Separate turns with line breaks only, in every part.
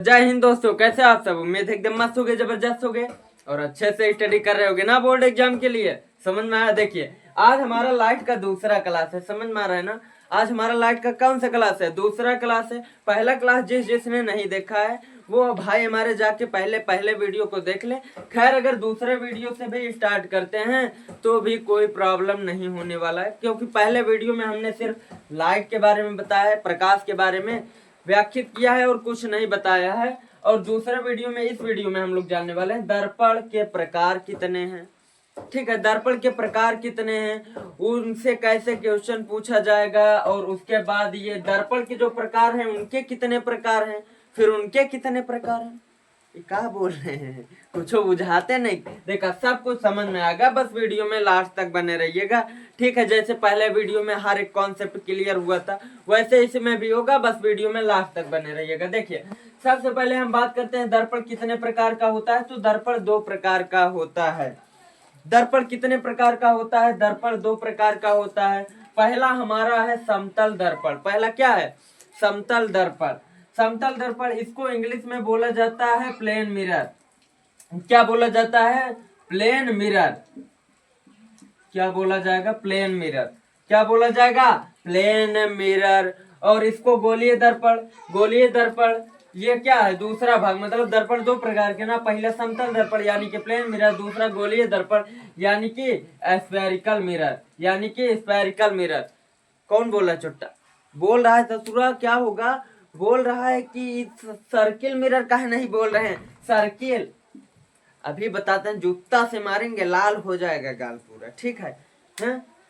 जय हिंद दोस्तों, कैसे आप सब। उम्मीद एकदम मस्त हो गए, जबरदस्त हो गए और अच्छे से स्टडी कर रहे होगे ना बोर्ड एग्जाम के लिए। समझ में आया। देखिए आज हमारा लाइट का दूसरा क्लास है, समझ में आ रहा है ना। आज हमारा लाइट का कौन सा क्लास है? दूसरा क्लास है। पहला क्लास जिसने नहीं देखा है वो भाई हमारे जाके पहले वीडियो को देख ले। खैर अगर दूसरे वीडियो से भी स्टार्ट करते हैं तो भी कोई प्रॉब्लम नहीं होने वाला है, क्योंकि पहले वीडियो में हमने सिर्फ लाइट के बारे में बताया है, प्रकाश के बारे में व्याख्यात किया है और कुछ नहीं बताया है। और दूसरे वीडियो में, इस वीडियो में हम लोग जानने वाले हैं दर्पण के प्रकार कितने हैं। ठीक है, दर्पण के प्रकार कितने हैं, उनसे कैसे क्वेश्चन पूछा जाएगा, और उसके बाद ये दर्पण के जो प्रकार हैं उनके कितने प्रकार हैं, फिर उनके कितने प्रकार हैं। क्या बोल रहे हैं, कुछ बुझाते नहीं। देखा सब कुछ समझ में आएगा, बस वीडियो में लास्ट तक बने रहिएगा। ठीक है, जैसे पहले वीडियो में हर एक कॉन्सेप्ट क्लियर हुआ था वैसे इसमें भी होगा, बस वीडियो में लास्ट तक बने रहिएगा। देखिए सबसे पहले हम बात करते हैं दर्पण कितने प्रकार का होता है। तो दर्पण दो प्रकार का होता है। दर्पण कितने प्रकार का होता है? दर्पण दो प्रकार का होता है। पहला हमारा है समतल दर्पण। पहला क्या है? समतल दर्पण। समतल दर्पण, इसको इंग्लिश में बोला जाता है प्लेन मिरर। क्या बोला जाता है? Plane mirror. क्या बोला जाएगा? Plane mirror. क्या बोला जाएगा? Plane mirror. और इसको गोलीय दर्पण। गोलीय दर्पण ये क्या है? दूसरा भाग, मतलब दर्पण दो प्रकार के ना। पहला समतल दर्पण यानी कि प्लेन मिरर, दूसरा गोलीय दर्पण यानी कि स्फेरिकल मिरर, यानी कि स्फेरिकल मिरर। कौन बोला? चुट्टा बोल रहा है ससुरा। क्या होगा? बोल रहा है कि सर्किल मिरर का है, नहीं बोल रहे हैं सर्किल। अभी बताते हैं, जूता से मारेंगे लाल हो जाएगा गाल पूरा। ठीक है,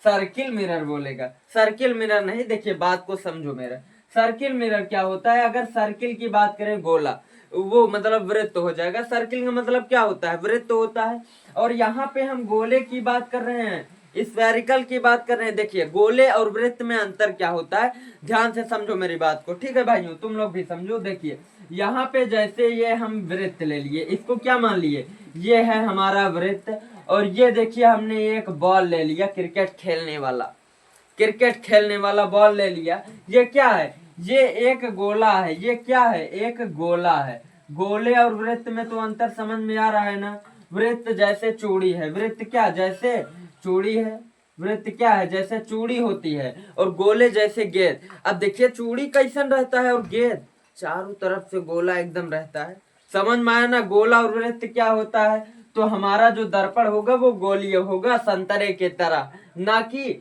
सर्किल मिरर बोलेगा, सर्किल मिरर नहीं। देखिए बात को समझो मेरा। सर्किल मिरर क्या होता है? अगर सर्किल की बात करें, गोला वो मतलब वृत्त हो जाएगा। सर्किल का मतलब क्या होता है? वृत्त होता है। और यहाँ पे हम गोले की बात कर रहे हैं, स्फेरिकल की बात कर रहे हैं। देखिए गोले और वृत्त में अंतर क्या होता है, ध्यान से समझो मेरी बात को। ठीक है भाइयों, तुम लोग भी समझो। देखिए यहाँ पे जैसे ये हम वृत्त ले लिए, इसको क्या मान लिए? ये है हमारा वृत्त। और ये देखिए हमने एक बॉल ले लिया, क्रिकेट खेलने वाला, क्रिकेट खेलने वाला बॉल ले लिया। ये क्या है? ये एक गोला है। ये क्या है? एक गोला है। गोले और वृत्त में तो अंतर समझ में आ रहा है ना। वृत्त जैसे चूड़ी है, वृत्त क्या जैसे चूड़ी है, वृत्त क्या है? जैसे चूड़ी होती है। और गोले जैसे गेंद। अब देखिए चूड़ी कैसन रहता है और गेंद चारों तरफ से गोला एकदम रहता है। समझ में आया ना। गोला और वृत्त क्या होता है? तो हमारा जो दर्पण होगा वो गोलीय होगा, संतरे के तरह, ना कि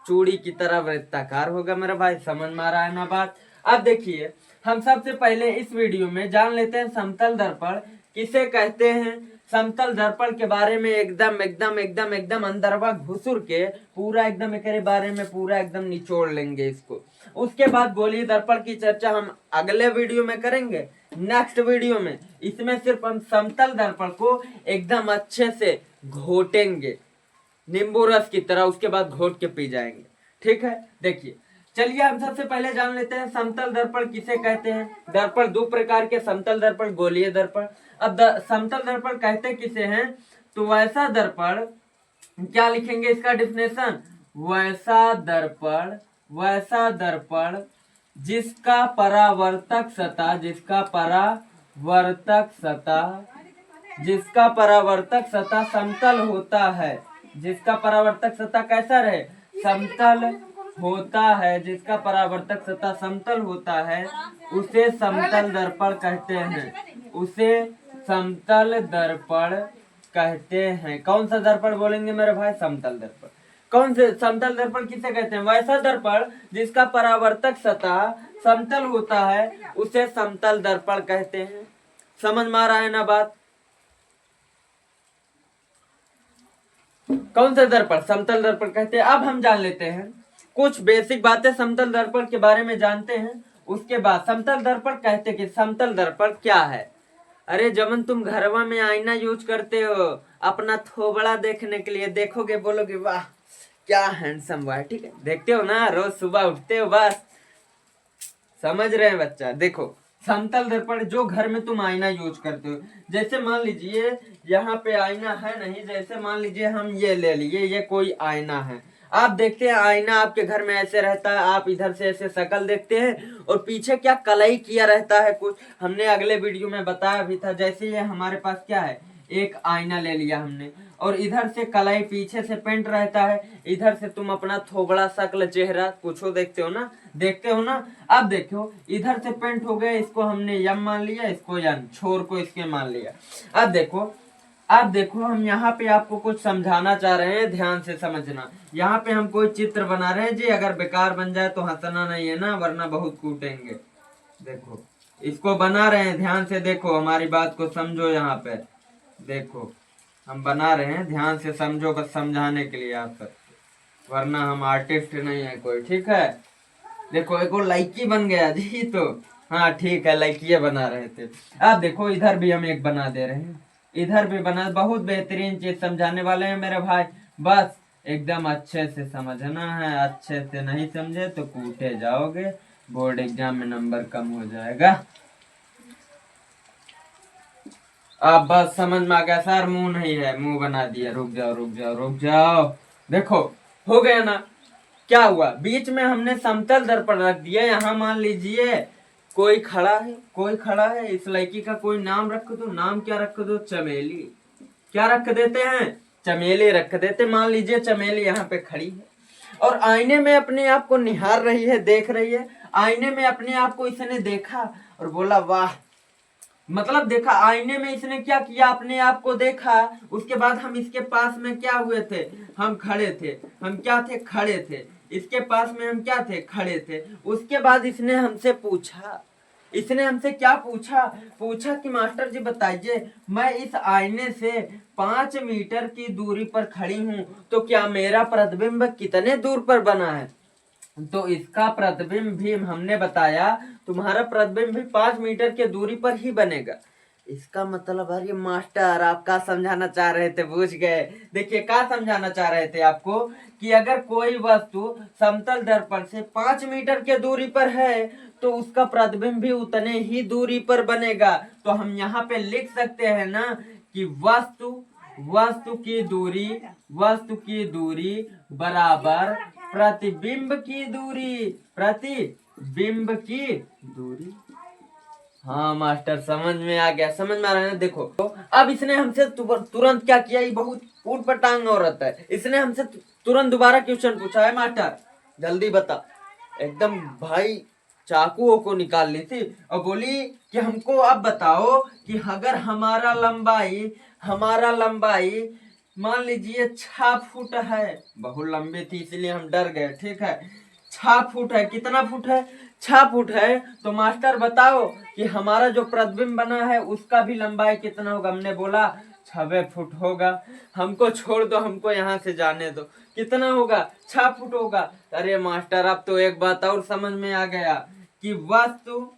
चूड़ी की तरह वृत्ताकार होगा। मेरा भाई समझ में आ रहा है ना बात। अब देखिए हम सबसे पहले इस वीडियो में जान लेते हैं समतल दर्पण किसे कहते हैं। समतल दर्पण के बारे में एकदम एकदम एकदम एकदम अंदरवा घुसुर के पूरा एकदम एक बारे में पूरा एकदम निचोड़ लेंगे इसको। उसके बाद गोलीय दर्पण की चर्चा हम अगले वीडियो में करेंगे, नेक्स्ट वीडियो में। इसमें सिर्फ हम समतल दर्पण को एकदम अच्छे से घोटेंगे नींबू रस की तरह, उसके बाद घोट के पी जाएंगे। ठीक है, देखिए चलिए हम सबसे पहले जान लेते हैं समतल दर्पण किसे कहते हैं। दर्पण दो प्रकार के, समतल दर्पण, गोलीय दर्पण। अब समतल दर्पण कहते किसे हैं? तो वैसा दर्पण, क्या लिखेंगे इसका डिफिनेशन? वैसा दर्पण, वैसा दर्पण जिसका परावर्तक सतह, जिसका परावर्तक सतह, जिसका परावर्तक सतह समतल होता है। जिसका परावर्तक सतह कैसा रहे? समतल होता है। जिसका परावर्तक सतह समतल होता है उसे समतल दर्पण कहते हैं, उसे समतल दर्पण कहते हैं। कौन सा दर्पण बोलेंगे मेरे भाई? समतल दर्पण। कौन से समतल दर्पण किसे कहते हैं? वैसा दर्पण जिसका परावर्तक सतह समतल होता है उसे समतल दर्पण कहते हैं। समझ में आ रहा है ना बात? कौन सा दर्पण? समतल दर्पण कहते हैं। अब हम जान लेते हैं कुछ बेसिक बातें समतल दर्पण के बारे में जानते हैं। उसके बाद समतल दर्पण कहते कि समतल दर्पण क्या है। अरे जमन तुम घरवा में आईना यूज करते हो अपना थोबड़ा देखने के लिए, देखोगे बोलोगे वाह क्या हैंडसम हुआ है। ठीक है, देखते हो ना, रोज सुबह उठते हो, बस समझ रहे हैं बच्चा। देखो समतल दर्पण जो घर में तुम आईना यूज करते हो, जैसे मान लीजिए यहाँ पे आईना है नहीं, जैसे मान लीजिए हम ये ले लिए, ये कोई आईना है। आप देखते हैं आईना आपके घर में ऐसे रहता है, आप इधर से ऐसे शक्ल देखते हैं और पीछे क्या कलई किया रहता है कुछ, हमने अगले वीडियो में बताया भी था। जैसे ये हमारे पास क्या है, एक आईना ले लिया हमने और इधर से कलाई पीछे से पेंट रहता है, इधर से तुम अपना थोबड़ा शक्ल चेहरा कुछ देखते हो ना, देखते हो ना। अब देखो इधर से पेंट हो गया, इसको हमने यम मान लिया, इसको यम, छोर को इसके मान लिया। अब देखो हम यहाँ पे आपको कुछ समझाना चाह रहे हैं, ध्यान से समझना। यहाँ पे हम कोई चित्र बना रहे हैं जी, अगर बेकार बन जाए तो हंसना नहीं है ना, वरना बहुत कूटेंगे। देखो इसको बना रहे हैं, ध्यान से देखो, हमारी बात को समझो। यहाँ पे देखो हम बना रहे हैं, ध्यान से समझो, बस समझाने के लिए आप सबको, वरना हम आर्टिस्ट नहीं है कोई, ठीक है। देखो एक और लाइकी बन गया जी, तो हाँ ठीक है, लाइकी बना रहे थे। अब देखो इधर भी हम एक बना दे रहे हैं, इधर भी बना, बहुत बेहतरीन चीज समझाने वाले हैं मेरे भाई, बस एकदम अच्छे से समझना है, अच्छे से नहीं समझे तो कूटे जाओगे, बोर्ड एग्जाम में नंबर कम हो जाएगा। अब बस समझ में आ गया सर, मुंह नहीं है, मुंह बना दिया, रुक जाओ रुक जाओ रुक जाओ। देखो हो गया ना, क्या हुआ, बीच में हमने समतल दर्पण रख दिया। यहाँ मान लीजिए कोई खड़ा है, कोई खड़ा है, इस लड़की का कोई नाम रख दो, नाम क्या रख दो, चमेली। क्या रख देते हैं, चमेली रख देते। मान लीजिए चमेली यहाँ पे खड़ी है और आईने में अपने आप को निहार रही है, देख रही है। आईने में अपने आप को इसने देखा और बोला वाह, मतलब देखा, आईने में इसने क्या किया, अपने आप को देखा। उसके बाद हम इसके पास में क्या हुए थे, हम खड़े थे, हम क्या थे, खड़े थे, इसके पास में हम क्या थे, खड़े थे। उसके बाद इसने हमसे पूछा, इसने हमसे क्या पूछा, पूछा कि मास्टर जी बताइए, मैं इस आईने से 5 मीटर की दूरी पर खड़ी हूँ, तो क्या मेरा प्रतिबिंब कितने दूर पर बना है। तो इसका प्रतिबिंब भी हमने बताया, तुम्हारा प्रतिबिंब भी 5 मीटर के दूरी पर ही बनेगा। इसका मतलब है ये मास्टर आप क्या समझाना चाह रहे थे, बुझ गए। देखिए क्या समझाना चाह रहे थे आपको, कि अगर कोई वस्तु समतल दर्पण से 5 मीटर के दूरी पर है तो उसका प्रतिबिंब भी उतने ही दूरी पर बनेगा। तो हम यहाँ पे लिख सकते हैं ना कि वस्तु की दूरी बराबर प्रतिबिंब की दूरी, प्रतिबिंब की दूरी। हाँ मास्टर समझ में आ गया, समझ में आ रहा है ना। देखो तो अब इसने हमसे तुरंत क्या किया, ये बहुत ऊट पटांग औरत है, इसने हमसे तुरंत दोबारा क्वेश्चन पूछा है, मास्टर जल्दी बता। एकदम भाई चाकू को निकाल ली थी और बोली कि हमको अब बताओ कि अगर हमारा लंबाई मान लीजिए 6 फुट है, बहुत लंबी थी इसलिए हम डर गए, ठीक है। 6 फुट है, कितना फुट है, 6 फुट है, तो मास्टर बताओ कि हमारा जो प्रतिबिंब बना है उसका भी लंबाई कितना होगा। हमने बोला 6 फुट होगा। हमको छोड़ दो, हमको यहाँ से जाने दो, कितना होगा, 6 फुट होगा। अरे मास्टर अब तो एक बात और समझ में आ गया कि वस्तु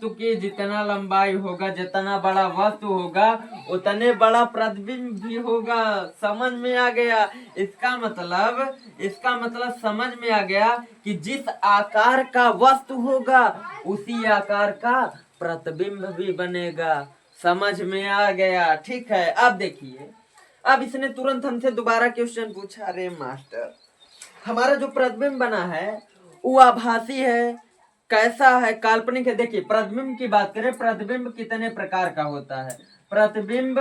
की जितना लंबाई होगा, जितना बड़ा वस्तु होगा उतने बड़ा प्रतिबिंब भी होगा। समझ में आ गया, इसका मतलब समझ में आ गया कि जिस आकार का वस्तु होगा उसी आकार का प्रतिबिंब भी बनेगा। समझ में आ गया, ठीक है। अब देखिए, अब इसने तुरंत हमसे दोबारा क्वेश्चन पूछा, अरे मास्टर हमारा जो प्रतिबिंब बना है वो आभासी है, कैसा है, काल्पनिक है। देखिए प्रतिबिंब की बात करें, प्रतिबिंब कितने प्रकार का होता है, प्रतिबिंब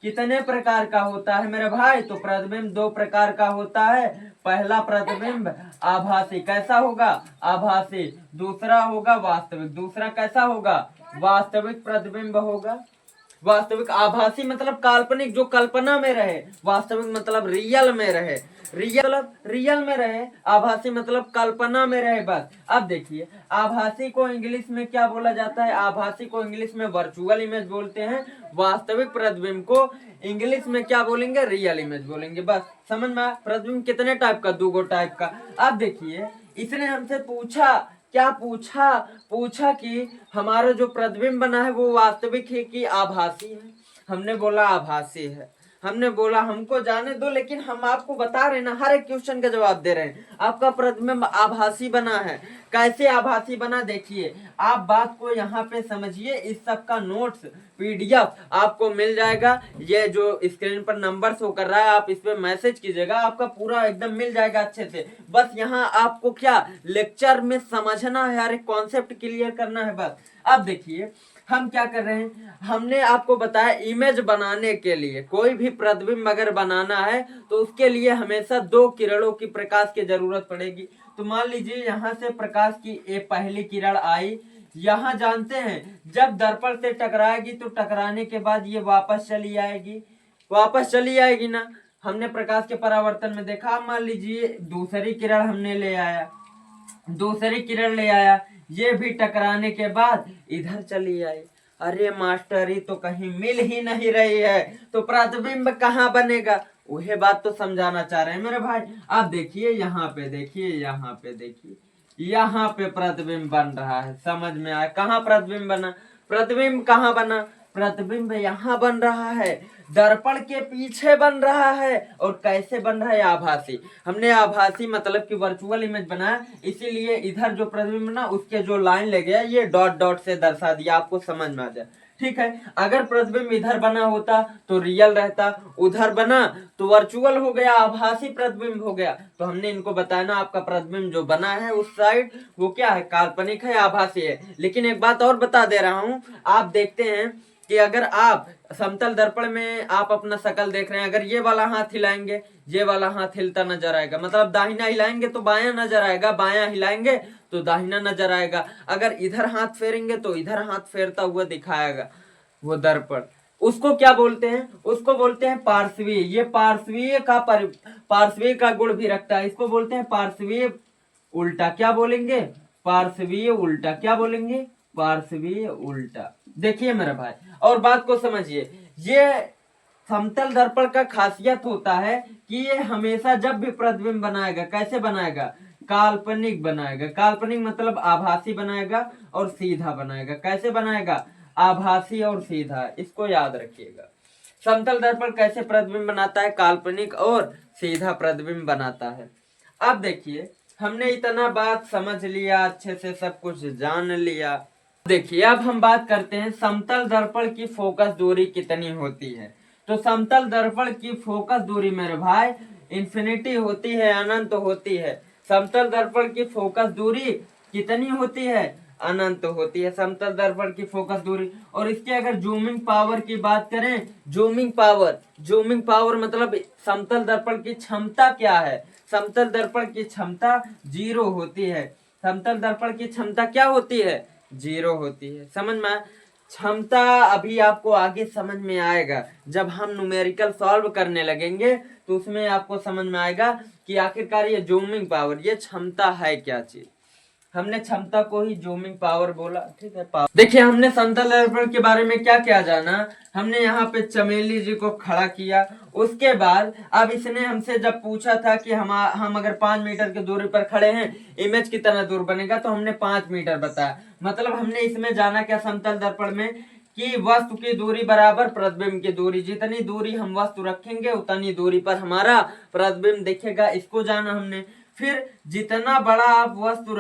कितने प्रकार का होता है मेरे भाई, तो प्रतिबिंब 2 प्रकार का होता है। पहला प्रतिबिंब आभासी, कैसा होगा, आभासी। दूसरा होगा वास्तविक, दूसरा कैसा होगा, वास्तविक प्रतिबिंब होगा। वास्तविक, आभासी मतलब काल्पनिक, जो कल्पना में रहे, वास्तविक मतलब रियल में रहे, रियल में रहे, आभासी मतलब कल्पना में रहे, बस। अब देखिए आभासी को इंग्लिश में क्या बोला जाता है, आभासी को इंग्लिश में वर्चुअल इमेज बोलते हैं, वास्तविक प्रतिबिंब को इंग्लिश में क्या बोलेंगे, रियल इमेज बोलेंगे, बस। समझ में, प्रतिबिंब कितने टाइप का, 2 टाइप का। अब देखिए इसने हमसे पूछा, क्या पूछा कि हमारा जो प्रतिबिंब बना है वो वास्तविक है कि आभासी है। हमने बोला आभासी है। हमने बोला हमको जाने दो, लेकिन हम आपको बता रहे ना, हर एक क्वेश्चन का जवाब दे रहे हैं। आपका प्रतिबिंब आभासी बना है, कैसे आभासी बना देखिए। आप बात को यहाँ पे समझिए, इस सब का नोट्स PDF आपको मिल जाएगा। ये जो स्क्रीन पर नंबर शो कर रहा है, आप इस पे मैसेज कीजिएगा, आपका पूरा एकदम मिल जाएगा अच्छे से। बस यहाँ आपको क्या लेक्चर में समझना है, हर एक कॉन्सेप्ट क्लियर करना है बस। अब देखिए हम क्या कर रहे हैं, हमने आपको बताया इमेज बनाने के लिए, कोई भी प्रतिबिंब अगर बनाना है तो उसके लिए हमेशा 2 किरणों की प्रकाश की जरूरत पड़ेगी। तो मान लीजिए यहाँ से प्रकाश की एक पहली किरण आई, यहाँ जानते हैं जब दर्पण से टकराएगी तो टकराने के बाद ये वापस चली आएगी, वापस चली आएगी ना। हमने प्रकाश के परावर्तन में देखा। मान लीजिए दूसरी किरण हमने ले आया, दूसरी किरण ले आया, ये भी टकराने के बाद इधर चली आई। अरे मास्टर ये तो कहीं मिल ही नहीं रही है, तो प्रतिबिंब कहाँ बनेगा, वही बात तो समझाना चाह रहे हैं मेरे भाई। आप देखिए यहाँ पे, देखिए यहाँ पे, देखिए यहाँ पे प्रतिबिंब बन रहा है, समझ में आया। कहाँ प्रतिबिंब बना, प्रतिबिंब कहाँ बना, प्रतिबिंब यहाँ बन रहा है, दर्पण के पीछे बन रहा है। और कैसे बन रहा है, आभासी। हमने आभासी मतलब कि वर्चुअल इमेज बनाया, इसीलिए इधर जो प्रतिबिंब ना उसके जो लाइन ले गया ये डॉट डॉट से दर्शा दिया, आपको समझ में आ जाए, ठीक है। अगर प्रतिबिंब इधर बना होता तो रियल रहता, उधर बना तो वर्चुअल हो गया, आभासी प्रतिबिंब हो गया। तो हमने इनको बताया ना, आपका प्रतिबिंब जो बना है उस साइड वो क्या है, काल्पनिक है, आभासी है। लेकिन एक बात और बता दे रहा हूं, आप देखते हैं कि अगर आप समतल दर्पण में आप अपना शकल देख रहे हैं, अगर ये वाला हाथ हिलाएंगे, ये वाला हाथ हिलता नजर आएगा, मतलब दाहिना हिलाएंगे तो बायां नजर आएगा, बायां हिलाएंगे तो दाहिना नजर आएगा। अगर इधर हाथ फेरेंगे तो इधर हाथ फेरता हुआ दिखाएगा वो दर्पण। उसको क्या बोलते हैं, उसको बोलते हैं पार्श्वीय। ये पार्श्वीय का गुण भी रखता है, इसको बोलते हैं पार्श्वीय उल्टा। क्या बोलेंगे, पार्श्वीय उल्टा। क्या बोलेंगे, पार्श्वीय उल्टा। देखिए मेरा भाई और बात को समझिए, ये समतल दर्पण का खासियत होता है कि ये हमेशा जब भी प्रतिबिंब बनाएगा, कैसे बनाएगा, काल्पनिक बनाएगा। काल्पनिक मतलब आभासी बनाएगा और सीधा बनाएगा। कैसे बनाएगा, आभासी और सीधा, इसको याद रखिएगा। समतल दर्पण कैसे प्रतिबिंब बनाता है, काल्पनिक और सीधा प्रतिबिंब बनाता है। अब देखिए हमने इतना बात समझ लिया, अच्छे से सब कुछ जान लिया। देखिए अब हम बात करते हैं समतल दर्पण की फोकस दूरी कितनी होती है। तो समतल दर्पण की फोकस दूरी मेरे भाई इंफिनिटी होती है, अनंत होती है। समतल दर्पण की फोकस दूरी कितनी होती है, अनंत होती है समतल दर्पण की फोकस दूरी। और इसके अगर जूमिंग पावर की बात करें, जूमिंग पावर मतलब समतल दर्पण की क्षमता क्या है, समतल दर्पण की क्षमता 0 होती है। समतल दर्पण की क्षमता क्या होती है, 0 होती है। समझ में, क्षमता अभी आपको आगे समझ में आएगा, जब हम न्यूमेरिकल सॉल्व करने लगेंगे तो उसमें आपको समझ में आएगा कि आखिरकार ये जूमिंग पावर, ये क्षमता है क्या चीज। हमने क्षमता को ही जूमिंग पावर बोला, ठीक है। पावर देखिए हमने समतल दर्पण के बारे में क्या क्या जाना। हमने यहाँ पे चमेली जी को खड़ा किया, उसके बाद अब इसने हमसे जब पूछा था कि हम अगर 5 मीटर की दूरी पर खड़े हैं इमेज कितना दूर बनेगा, तो हमने 5 मीटर बताया। मतलब हमने इसमें जाना क्या, समतल दर्पण में कि वस्तु की दूरी बराबर प्रतिबिंब की दूरी, जितनी दूरी हम वस्तु रखेंगे उतनी दूरी पर हमारा प्रतिबिंब दिखेगा, इसको जाना हमने। फिर जितना बड़ा आप वस्तु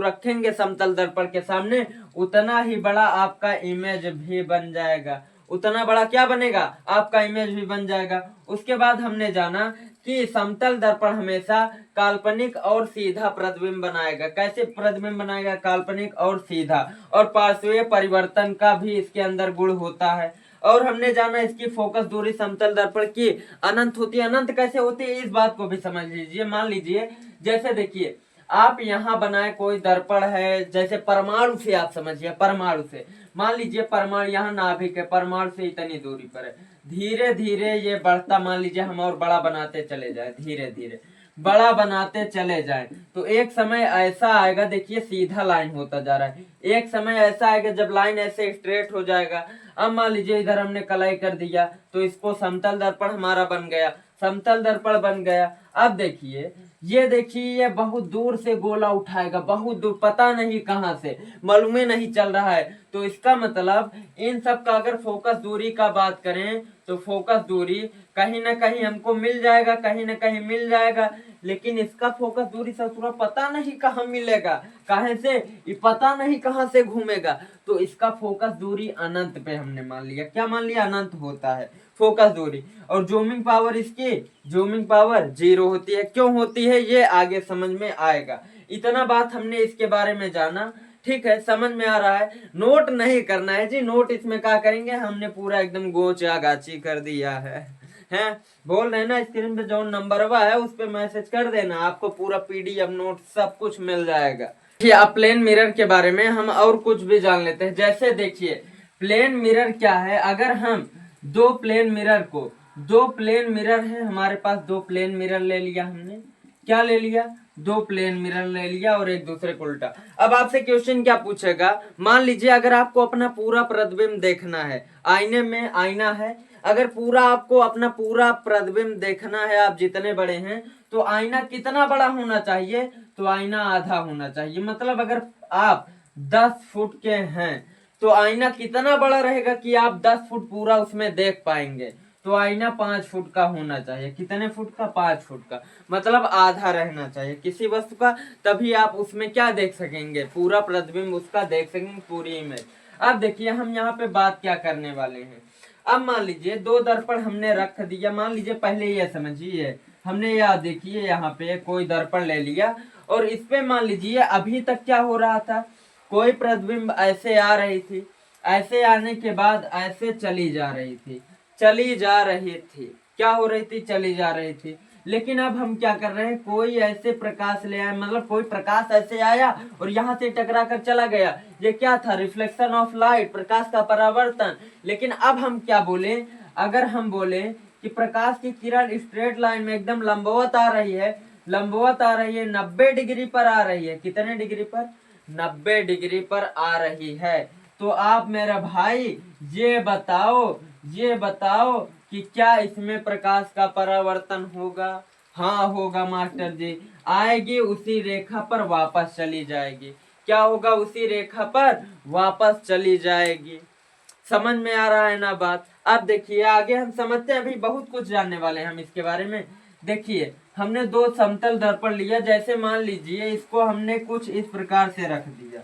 रखेंगे समतल दर्पण के सामने, उतना ही बड़ा आपका इमेज भी बन जाएगा, उतना बड़ा क्या बनेगा, आपका इमेज भी बन जाएगा। उसके बाद हमने जाना कि समतल दर्पण हमेशा काल्पनिक और सीधा प्रतिबिंब बनाएगा। कैसे प्रतिबिंब बनाएगा, काल्पनिक और सीधा। और पार्श्वीय परिवर्तन का भी इसके अंदर गुण होता है। और हमने जाना इसकी फोकस दूरी समतल दर्पण की अनंत होती है। अनंत कैसे होती है, इस बात को भी समझ लीजिए। मान लीजिए जैसे देखिए आप यहाँ बनाए कोई दर्पण है, जैसे परमाणु से आप समझिए, परमाणु से मान लीजिए, परमाणु यहाँ नाभिक है, परमाणु से इतनी दूरी पर है। धीरे धीरे ये बढ़ता, मान लीजिए हम और बड़ा बनाते चले जाए, धीरे धीरे बड़ा बनाते चले जाए, तो एक समय ऐसा आएगा, देखिए सीधा लाइन होता जा रहा है, एक समय ऐसा आएगा जब लाइन ऐसे स्ट्रेट हो जाएगा। अब मान लीजिए इधर हमने कलाई कर दिया तो इसको समतल दर्पण हमारा बन गया, समतल दर्पण बन गया। अब देखिए, ये देखिए, ये बहुत दूर से गोला उठाएगा, बहुत दूर, पता नहीं कहां से, मालूम ही नहीं चल रहा है। तो इसका मतलब इन सब का अगर फोकस दूरी का बात करें तो फोकस दूरी कहीं ना कहीं हमको मिल जाएगा, कहीं ना कहीं मिल जाएगा, लेकिन इसका फोकस दूरी ससुरा पता नहीं कहाँ मिलेगा, कहां से, ये पता नहीं कहां से घूमेगा। तो इसका फोकस दूरी अनंत पे हमने मान लिया, क्या मान लिया, अनंत होता है फोकस दूरी। और जूमिंग पावर, इसकी जूमिंग पावर 0 होती है। क्यों होती है ये आगे समझ में आएगा। इतना बात हमने इसके बारे में जाना, ठीक है, समझ में आ रहा है। नोट नहीं करना है जी, नोट इसमें क्या करेंगे, हमने पूरा एकदम गोचा गाची कर दिया है बोल रहे ना, स्क्रीन पे जो नंबर हुआ है उस पे मैसेज कर देना, आपको पूरा पीडीएफ नोट सब कुछ मिल जाएगा। अब प्लेन मिरर के बारे में हम और कुछ भी जान लेते हैं। जैसे देखिए, प्लेन मिरर क्या है, अगर हम दो प्लेन मिरर है हमारे पास, दो प्लेन मिरर ले लिया हमने, क्या ले लिया, दो प्लेन मिरर ले लिया और एक दूसरे को उल्टा। अब आपसे क्वेश्चन क्या पूछेगा, मान लीजिए अगर आपको अपना पूरा प्रतिबिंब देखना है, आईने में आईना है, अगर पूरा आपको अपना पूरा प्रतिबिंब देखना है, आप जितने बड़े हैं, तो आईना कितना बड़ा होना चाहिए, तो आईना आधा होना चाहिए। मतलब अगर आप 10 फुट के हैं तो आईना कितना बड़ा रहेगा कि आप 10 फुट पूरा उसमें देख पाएंगे, तो आईना 5 फुट का होना चाहिए। कितने फुट का, 5 फुट का, मतलब आधा रहना चाहिए किसी वस्तु का, तभी आप उसमें क्या देख सकेंगे, पूरा प्रतिबिंब उसका देख सकेंगे, पूरी इमेज। अब देखिए हम यहाँ पे बात क्या करने वाले हैं। अब मान लीजिए दो दर्पण हमने रख दिया, मान लीजिए पहले ये समझिए, हमने यह देखिए यहाँ पे कोई दर्पण ले लिया और इस पे मान लीजिए अभी तक क्या हो रहा था, कोई प्रतिबिंब ऐसे आ रही थी, ऐसे आने के बाद ऐसे चली जा रही थी, क्या हो रही थी, चली जा रही थी। लेकिन अब हम क्या कर रहे हैं, कोई ऐसे प्रकाश ले आए, मतलब कोई प्रकाश ऐसे आया और यहाँ से टकरा कर चला गया, ये क्या था, रिफ्लेक्शन ऑफ लाइट, प्रकाश का परावर्तन। लेकिन अब हम क्या बोले, अगर हम बोले कि प्रकाश की किरण स्ट्रेट लाइन में एकदम लंबवत आ रही है, 90 डिग्री पर आ रही है, कितने डिग्री पर, 90 डिग्री पर आ रही है, तो आप मेरा भाई ये बताओ कि क्या इसमें प्रकाश का परावर्तन होगा। हाँ होगा मास्टर जी, आएगी उसी रेखा पर वापस चली जाएगी, क्या होगा, उसी रेखा पर वापस चली जाएगी। समझ में आ रहा है ना बात। अब देखिए आगे हम समझते हैं, अभी बहुत कुछ जानने वाले हैं हम इसके बारे में। देखिए हमने दो समतल दर्पण लिया, जैसे मान लीजिए इसको हमने कुछ इस प्रकार से रख दिया,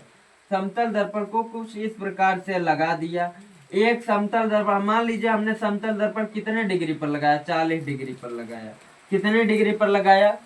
समतल दर्पण को कुछ इस प्रकार से लगा दिया। एक समतल दर्पण, मान लीजिए हमने समतल दर्पण कितने डिग्री पर लगाया, 40 डिग्री पर लगाया, कितने डिग्री पर लगाया,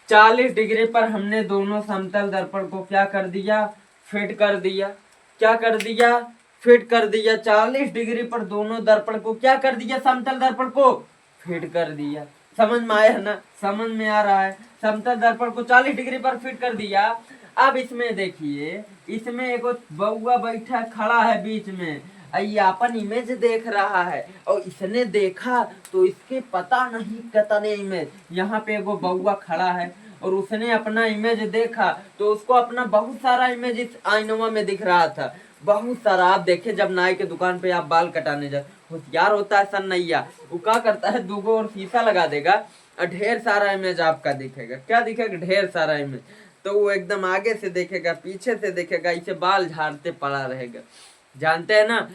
40 डिग्री पर हमने दोनों समतल दर्पण को क्या कर दिया, फिट कर दिया, क्या कर दिया, फिट कर दिया। 40 डिग्री पर दोनों दर्पण को क्या कर दिया, समतल दर्पण को फिट कर दिया। समझ में आया ना, समझ में आ रहा है, समतल दर्पण को 40 डिग्री पर फिट कर दिया। अब इसमें देखिए, इसमें एक बउआ बैठा खड़ा है बीच में, ये अपन इमेज देख रहा है और इसने देखा तो इसके पता नहीं कितने इमेज, यहाँ पे वो बउआ खड़ा है और उसने अपना इमेज देखा तो उसको अपना बहुत सारा इमेज इस आईनवा में दिख रहा था, बहुत सारा। आप देखे जब नाई के दुकान पे आप बाल कटाने जाए, होशियार होता है सन्नैया, वो क्या करता है, दूगो और शीशा लगा देगा और ढेर सारा इमेज आपका दिखेगा, क्या दिखेगा, ढेर सारा इमेज। तो वो एकदम आगे से देखेगा, पीछे से देखेगा, इसे बाल झाड़ते पड़ा रहेगा। जानते हैं ना,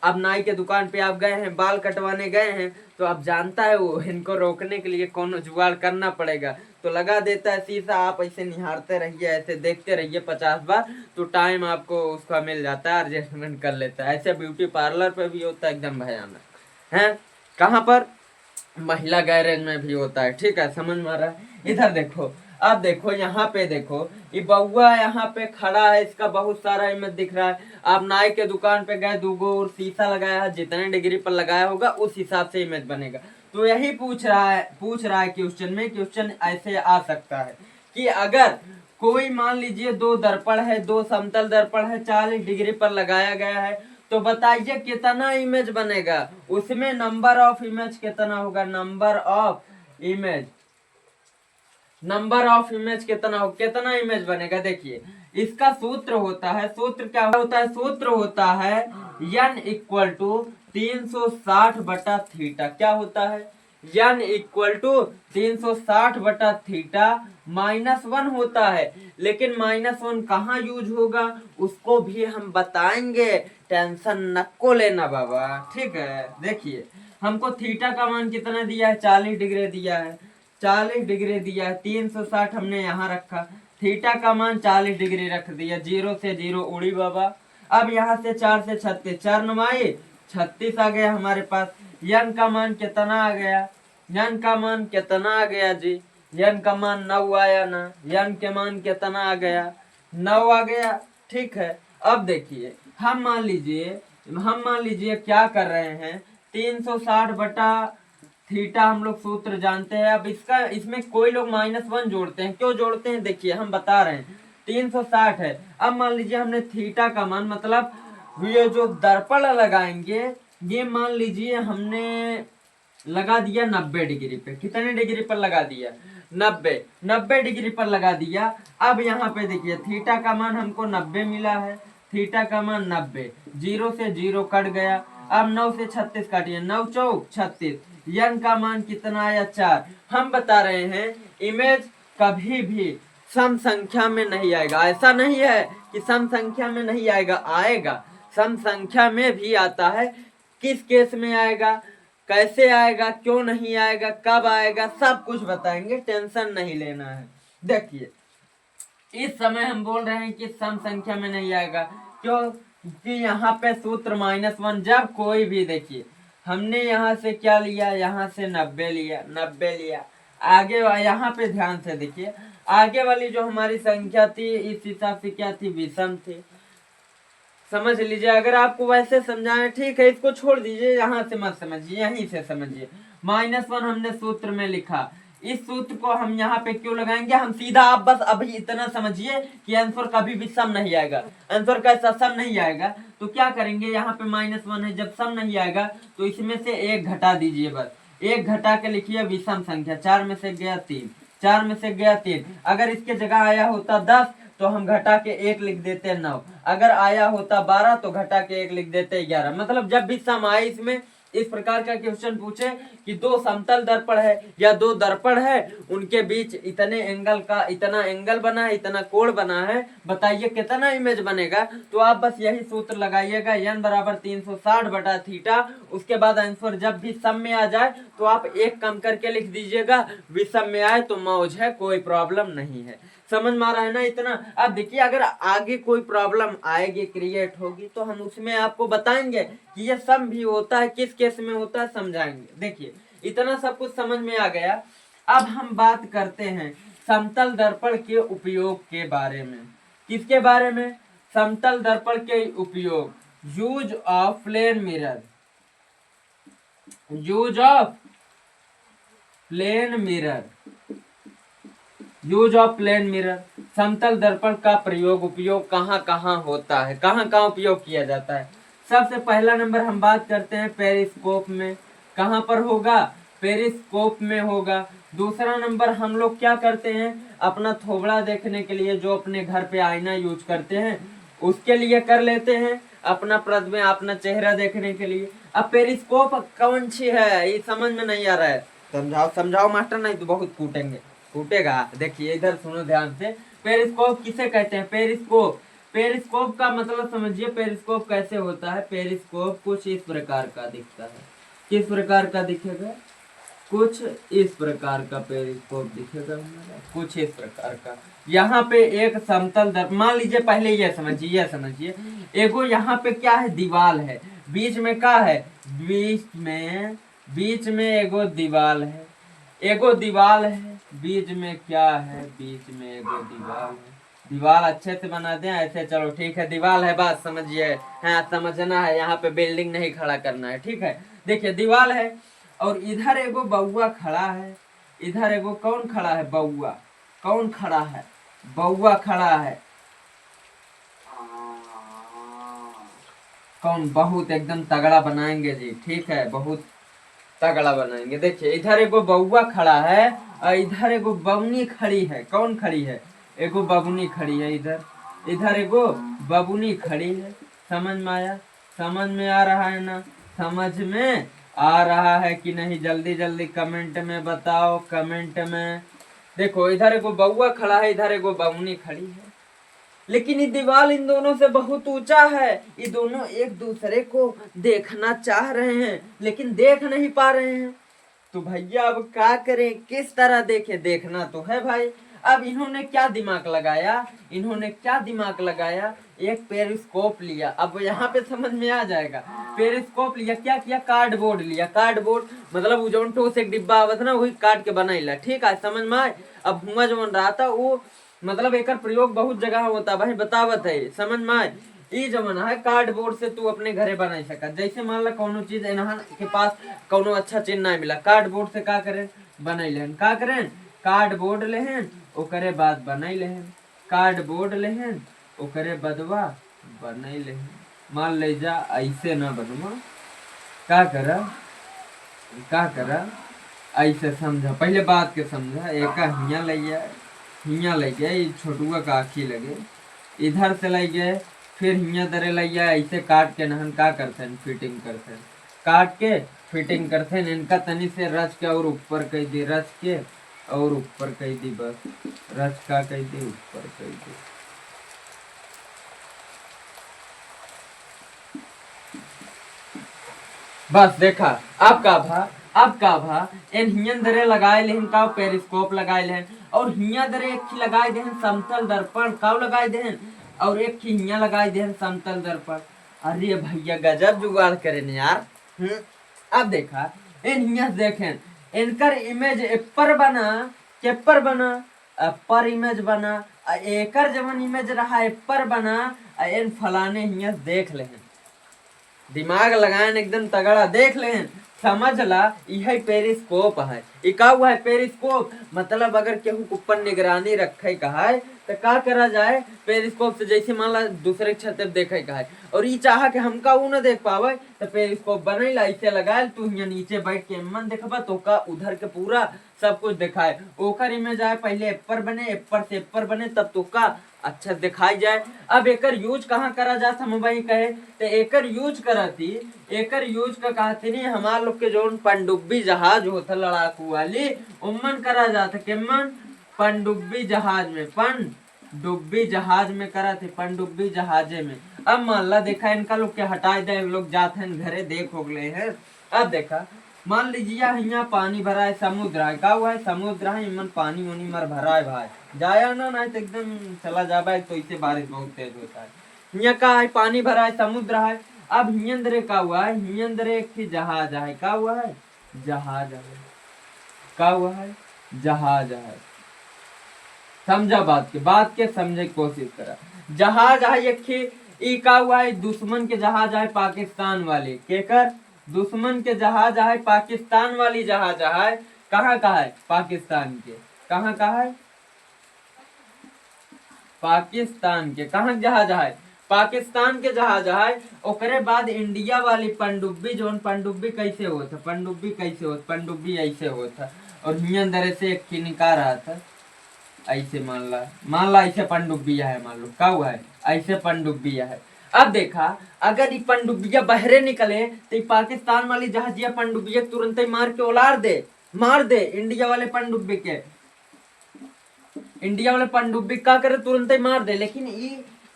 अब नाई के दुकान पे आप गए हैं, बाल कटवाने गए हैं, तो अब जानता है वो इनको रोकने के लिए कौन जुगाड़ करना पड़ेगा, तो लगा देता है शीशा, आप ऐसे निहारते रहिए, ऐसे देखते रहिए 50 बार, तो टाइम आपको उसका मिल जाता है, एडजस्टमेंट कर लेता है। ऐसे ब्यूटी पार्लर पे भी होता है, एकदम भयानक है। कहाँ पर, महिला गैरेज में भी होता है, ठीक है, समझ में आ रहा है। इधर देखो, अब देखो यहाँ पे देखो, ये बउआ यहाँ पे खड़ा है, इसका बहुत सारा इमेज दिख रहा है। आप नाई के दुकान पे गए, दूगो और शीशा लगाया है, जितने डिग्री पर लगाया होगा उस हिसाब से इमेज बनेगा। तो यही पूछ रहा है क्वेश्चन में, क्वेश्चन ऐसे आ सकता है कि अगर कोई मान लीजिए दो दर्पण है, दो समतल दर्पण है, 40 डिग्री पर लगाया गया है, तो बताइए कितना इमेज बनेगा, उसमें नंबर ऑफ इमेज कितना होगा, नंबर ऑफ इमेज कितना इमेज बनेगा। देखिए इसका सूत्र होता है, सूत्र क्या होता है, सूत्र होता है n = 360/θ। क्या होता है, यन इक्वल टू 360/थीटा -1 होता है। लेकिन -1 कहाँ यूज होगा उसको भी हम बताएंगे, टेंशन नको लेना बाबा, ठीक है। देखिए हमको थीटा का मान कितना दिया है, 40 डिग्री दिया है, 40 डिग्री दिया है, 360 हमने यहाँ रखा, थीटा का मान 40 डिग्री रख दिया, 0 से 0 उड़ी बाबा। अब यहाँ से 4 से 36, 4 9 36 आ गया हमारे पास। यन का मान कितना आ गया, यन का मान कितना आ गया जी, यन का मान 9 आया ना, यन के मान कितना आ गया, 9 आ गया, ठीक है। अब देखिए हम मान लीजिए क्या कर रहे हैं, 360/थीटा हम लोग सूत्र जानते हैं। अब इसमें कोई लोग -1 जोड़ते हैं, क्यों जोड़ते हैं देखिए हम बता रहे हैं। 360 है, अब मान लीजिए हमने थीटा का मान मतलब ये जो दर्पण लगाएंगे ये मान लीजिए हमने लगा दिया 90 डिग्री पे, कितने डिग्री पर लगा दिया, 90 डिग्री पर लगा दिया। अब यहाँ पे देखिए थीटा का मान हमको 90 मिला है, थीटा का मान 90, 0 से 0 कट गया। अब 9 से 36 काटिए, 9 चौक 36, यन का मान कितना आया 4। हम बता रहे हैं इमेज कभी भी सम संख्या में नहीं आएगा, ऐसा नहीं है कि सम संख्या में नहीं आएगा, आएगा, सम संख्या में भी आता है। किस केस में आएगा, कैसे आएगा, क्यों नहीं आएगा, कब आएगा, सब कुछ बताएंगे, टेंशन नहीं लेना है। देखिए इस समय हम बोल रहे हैं कि सम संख्या में नहीं आएगा, क्योंकि यहाँ पे सूत्र -1, जब कोई भी देखिए हमने यहाँ से क्या लिया, यहाँ से 90 लिया, 90 लिया, आगे यहाँ पे ध्यान से देखिए, आगे वाली जो हमारी संख्या थी इस हिसाब से क्या थी, विषम थी, समझ लीजिए। अगर आपको वैसे समझाएं ठीक है, इसको छोड़ दीजिए, यहाँ से मत समझिए, यहीं से समझिए। -1 हमने सूत्र में लिखा, इस सूत्र को हम यहाँ पे क्यों लगाएंगे, हम सीधा, आप बस अभी इतना समझिए कि आंसर कभी भी सम नहीं आएगा, आंसर कैसा सम नहीं आएगा। तो क्या करेंगे, यहाँ पे -1 है, जब सम नहीं आएगा तो इसमें से 1 घटा दीजिए, बस 1 घटा के लिखिए विषम संख्या, 4 में से गया 3, 4 में से गया 3। अगर इसके जगह आया होता 10 तो हम घटा के 1 लिख देते 9, अगर आया होता 12 तो घटा के 1 लिख देते 11। मतलब जब भी सम आए इसमें इस प्रकार का क्वेश्चन पूछे कि 2 समतल दर्पण है या 2 दर्पण है, उनके बीच इतने एंगल का इतना एंगल बना है, इतना कोण बना है, बताइए कितना इमेज बनेगा। तो आप बस यही सूत्र लगाइएगा, n बराबर 360/थीटा। उसके बाद आंसर जब भी सम में आ जाए तो आप 1 कम करके लिख दीजिएगा, विषम में आए तो मौज है, कोई प्रॉब्लम नहीं है। समझ में आ रहा है ना इतना। अब देखिए अगर आगे कोई प्रॉब्लम आएगी, क्रिएट होगी, तो हम उसमें आपको बताएंगे कि ये सम भी होता है, किस केस में होता है, समझाएंगे। देखिए इतना सब कुछ समझ में आ गया। अब हम बात करते हैं समतल दर्पण के उपयोग के बारे में। किसके बारे में, समतल दर्पण के उपयोग, use of plane mirror, use of plane mirror, use of plane mirror, समतल दर्पण का प्रयोग उपयोग कहाँ कहाँ होता है, कहाँ कहाँ उपयोग किया जाता है। सबसे पहला नंबर हम बात करते हैं पेरिस्कोप में, कहाँ पर होगा, पेरिस्कोप में होगा। दूसरा नंबर हम लोग क्या करते हैं, अपना थोबड़ा देखने के लिए जो अपने घर पे आईना यूज करते हैं उसके लिए कर लेते हैं, अपना प्रतिबिंब अपना चेहरा देखने के लिए। अब पेरिस्कोप कौन सी है ये समझ में नहीं आ रहा है, समझाओ समझाओ मास्टर, नहीं तो बहुत कूटेंगे, फूटेगा। देखिए इधर सुनो ध्यान से, पेरिस्कोप किसे कहते हैं, पेरिस्कोप, पेरिस्कोप का मतलब समझिए, पेरिस्कोप कैसे होता है। पेरिस्कोप कुछ इस प्रकार का दिखता है, किस प्रकार का दिखेगा, कुछ इस प्रकार का पेरिस्कोप दिखेगा, कुछ इस प्रकार का। यहाँ पे एक समतल दर्पण, मान लीजिए पहले ये समझिए, एगो यहाँ पे क्या है, दीवाल है, बीच में क्या है, बीच में एगो दीवाल है, एगो दीवाल है, बीच में क्या है, बीच में एगो दीवाल है। दीवाल अच्छे से बना दें ऐसे, चलो ठीक है, दीवाल है, बात समझिए, हाँ समझना है, यहाँ पे बिल्डिंग नहीं खड़ा करना है, ठीक है। देखिए दीवाल है और इधर एगो बउआ खड़ा है, इधर एगो कौन खड़ा है, बउआ, कौन खड़ा है, बउआ खड़ा है, कौन, बहुत एकदम तगड़ा बनाएंगे जी, ठीक है, बहुत तगड़ा बनाएंगे। देखिए इधर एगो बउआ खड़ा है और इधर एगो बबुनी खड़ी है, कौन खड़ी है, एगो बबुनी खड़ी है, इधर एगो बबुनी खड़ी है। समझ में आया, समझ में आ रहा है ना, समझ में आ रहा है कि नहीं, जल्दी जल्दी कमेंट में बताओ, कमेंट में। देखो इधर एगो बउआ खड़ा है, इधर एगो बउनी खड़ी है, लेकिन ये दीवार इन दोनों से बहुत ऊंचा है। ये दोनों एक दूसरे को देखना चाह रहे हैं लेकिन देख नहीं पा रहे हैं। तो भैया अब क्या करें, किस तरह देखें, देखना तो है भाई। अब इन्होंने क्या दिमाग लगाया, इन्होंने क्या दिमाग लगाया, एक पेरिस्कोप लिया। अब यहाँ पे समझ में आ जाएगा। पेरिस्कोप लिया, क्या किया, कार्डबोर्ड लिया। कार्डबोर्ड मतलब वो जो ठोस एक डिब्बा आवत ना, वही काट के बनाइला। ठीक है, समझ में आए। अब हुआ जो रहा था वो मतलब एक प्रयोग बहुत जगह होता भाई, बतावत है, समझ में आए। ई जमाना है कार्डबोर्ड से तू अपने घरे बना सकत। जैसे मान ला कोनो चीज इन्हां के पास कोनो अच्छा चीज ना मिला, कार्डबोर्ड से का करें, बनाई लेहन। का करें, कार्डबोर्ड लेहन, ओकरे बाद बनाई लेहन। कार्डबोर्ड लेहन, ओकरे बदवा बनाई लेहन। मान ले जा ऐसे ना बनवा, का करा, का करा, ऐसे समझा, पहले बात के समझा। एक हिया लैया, हिया लग गए, छोटुआ का आखी लगे, इधर से लग गए, फिर हिया दरे लग गया। ऐसे काट के नहन का करते हैं, फिटिंग करते हैं, काट के फिटिंग करते हैं। इनका तनी से रच के और ऊपर कह दी, रच के और ऊपर कह दी, बस रच का कह दी, ऊपर कह दी। बस देखा, अब का भा, अब का भा, इन हियन दरे लगाए लेहन का पेरिस्कोप लगाए लेहन, और हिया दरे एक ही लगाए देहन समतल दर्पण का लगाए देहन, और एक ही हिया लगाए देहन समतल दर्पण। अरे भैया गजब जुगाड़ करे न यार। अब देखा, इन हिया देखें, इनकर इमेज एपर बना, केपर बना, अपर इमेज बना, एकर जवन इमेज रहा एपर बना, इन फलाने हिया देख लेहन, दिमाग लगाए एकदम तगड़ा, देख लें, समझ ला, यह पेरिस्कोप है। ये का हुआ है, पेरिस्कोप मतलब अगर केहू के ऊपर निगरानी रखे कहा है तो का करा जाए, पेरिस्कोप से जैसे मान ला दूसरे छत पे देखे कहा है, और ये चाह के हमका वो न देख पावे तो पेरिस्कोप बने ला, ऐसे लगाए, तू यहाँ नीचे बैठ के मन देखबा तो का उधर के पूरा सब कुछ दिखाए। ओकर इमेज आए, पहले एप्पर बने, एप्पर से एप्पर बने, तब तो का अच्छा दिखाई जाए। अब एकर यूज कहाँ करा जा, हम वही कहे तो एकर यूज करती, एकर यूज का कहते नहीं, हमार लोग के जो पनडुब्बी जहाज होता लड़ाकू वाली, उमन करा जाता के मन पनडुब्बी जहाज में, पनडुब्बी जहाज में करा थे, पनडुब्बी जहाजे में। अब मान ला देखा, इनका लोग के हटाए दे, लोग जाते हैं घरे, देख हो गए हैं। अब देखा, मान लीजिए यहाँ पानी भरा है, समुद्र है, का हुआ है, समुद्र है, इमन पानी उनी मर भरा है भाई, जाया ना नहीं तो एकदम चला जाबा, तो इससे बारिश बहुत तेज होता है। यहाँ का है, पानी भरा है, समुद्र है। अब हियंदरे का हुआ है, हियंदरे एक ही जहाज है, का हुआ है, जहाज है, का हुआ है, जहाज है। समझा बात के समझे की कोशिश करा। जहाज है एक ही, ई का हुआ है, दुश्मन के जहाज है पाकिस्तान वाले, केकर, दुश्मन के जहाज है, पाकिस्तान वाली जहाज है। कहाँ का है, पाकिस्तान के, कहाँ का है, पाकिस्तान के, कहाँ जहाज है, पाकिस्तान के जहाज है। ओकरे बाद इंडिया वाली पनडुब्बी, जो पनडुब्बी कैसे होता, पनडुब्बी कैसे होता, पनडुब्बी ऐसे होता, और हियन दरे से एक ही निकाल रहा था, ऐसे मान ला ऐसे पनडुब्बिया है, मान लो का हुआ है, ऐसे पनडुब्बिया है। अब देखा, अगर ये पनडुब्बिया बहरे निकले तो ये पाकिस्तान वाली जहाजिया पनडुब्बिया तुरंत ही मार के उलार दे, मार दे इंडिया वाले पनडुब्बी के, इंडिया वाले पनडुब्बी का करे तुरंत ही मार दे। लेकिन ये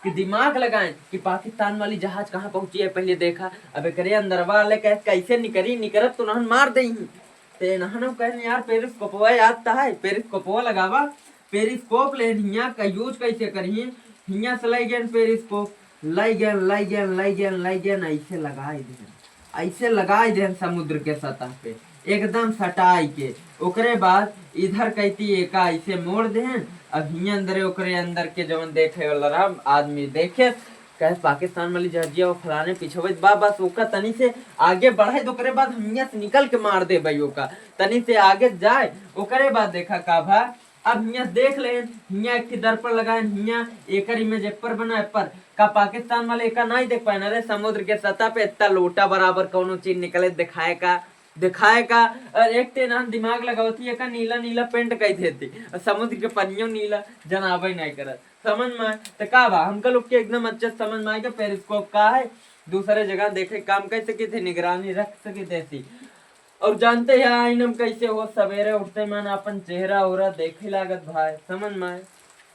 कि दिमाग लगाए कि पाकिस्तान वाली जहाज कहाँ पहुंची है, पहले देखा, अब करे अंदर वाले कैसे निकरी, निकरत तो नहन मार दे, ते नहन कहने यार पेरिस्कोपवा याद ता है, पेरिस्कोपवा लगावा, पेरिस्कोप ले हिया का यूज कैसे करिए, हिया से लाई गए पेरिस्कोप, लाई गए लाई गए लाई गए लाई गए, ऐसे लगाए दे, ऐसे लगाए दे समुद्र के सतह पे एकदम सटाई के। ओकरे बाद इधर कहती एक ऐसे मोड़ दे, अब हिया अंदर ओकरे अंदर के जवन देखे वाला रहा आदमी देखे, कहे पाकिस्तान वाली जहाजिया वो फलाने पीछे बा, बस ओका तनी से आगे बढ़े, तो ओकरे बाद हिया से निकल के मार दे भाई, ओका तनी से आगे जाए। ओकरे बाद देखा का भा, अब हिया देख ले, हिया एक दर्पण लगाए, हिया एकर इमेज एपर बना, एपर का पाकिस्तान वाले का नहीं देख पाए, अरे समुद्र के सतह पे इतना लोटा बराबर कोनो चीज निकले दिखाए का, दिखाए का। और एक ते ना दिमाग लगावती है का नीला नीला पेंट कही देती, समुद्र के पनियों नीला जनाबे नहीं करत, समझ में तो का बा, हमका लोग के एकदम अच्छे समझ में आएगा पेरिस्कोप का है, दूसरे जगह देखे काम कर सके थे, निगरानी रख सके थे। और जानते हैं आइनम कैसे हो, सवेरे उठते मन अपन चेहरा उहरा देखे लागत भाई, समझ में आए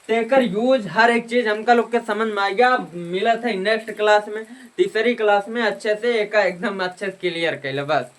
तेकर यूज हर एक चीज हमका लोग के समझ में आ गया। मिला था नेक्स्ट क्लास में, तीसरी क्लास में अच्छे से एकदम अच्छे से क्लियर कैले बस।